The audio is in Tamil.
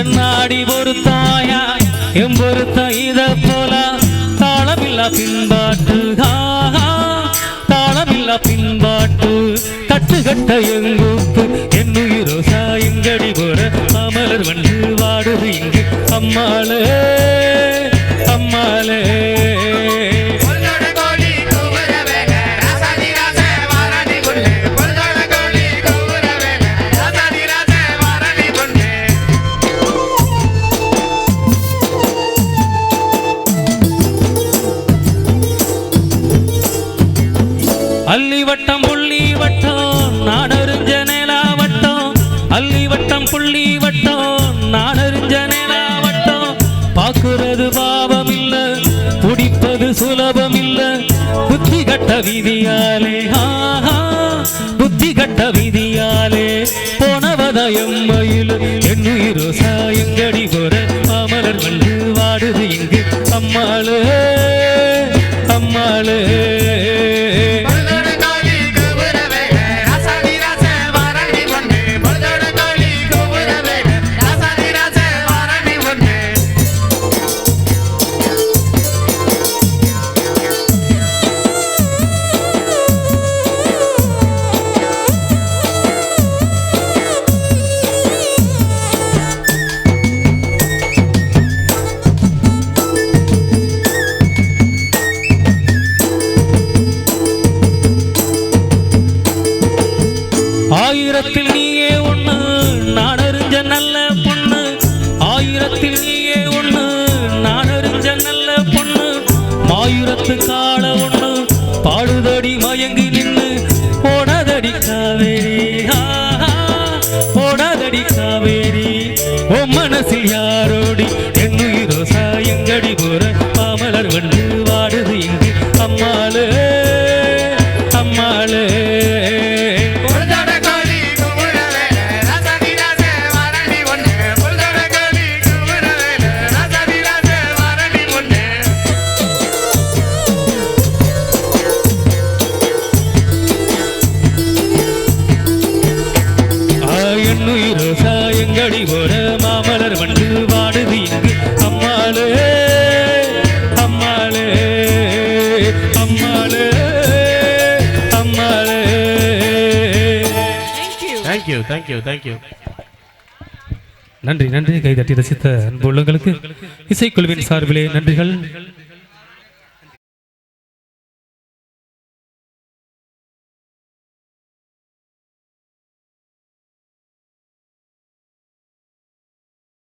என்னாடி பொறுத்தாயா எம் பொறுத்த இத போல தாளமில்லா பின்பாட்டு தாளமில்லா பின்பாட்டு கட்டு கட்ட எங்கூத்து என்னுயிரோ சாயங்கடி போற அமலர் வந்து வாடுது இங்கு அம்மாளே அம்மாளே அல்லி வட்டம் புள்ளி வட்டம் நான் அறிஞ்ச நேலா வட்டம் அல்லி வட்டம் புள்ளி வட்டம் நான் அறிஞ்ச நேலா வட்டம் பாக்குறது பாவம் இல்ல குடிப்பது சுலபம் இல்ல புத்தி கட்ட விதியாலே புத்தி கட்ட விதியாலே போனவதயம் மயில் என்னுயிரோ சாயங்கடி போற அமலர் வந்து வாடுது இங்கு அம்மாளே அம்மாளே ஆயிரத்தில் நீயே ஒண்ணு நான் அறிஞ்ச நல்ல பொண்ணு ஆயிரத்தில் நீயே ஒண்ணு நான் அறிஞ்ச நல்ல பொண்ணு மாயிரத்து கால ஒண்ணு பாடுதடி மயங்கி நின்னு ஓடாதடி காவேரி ஓடாதடி காவேரி ஓ மனசில் யாரோடி என்னுயிரோ சாயங்கடி போற பாமலர் வந்து வாடுது இங்கு அம்மாளே அம்மாளே என்னுயிரோ சாயங்கடி போற மாமலர் வந்து வாடுது இங்கு அம்மாளே அம்மாளே அம்மாளே அம்மாளே. தேங்க்யூ நன்றி நன்றி. கைதட்டி ரசித்த அன்பு உள்ளங்களுக்கு இசைக்குழுவின் சார்பிலே நன்றிகள்.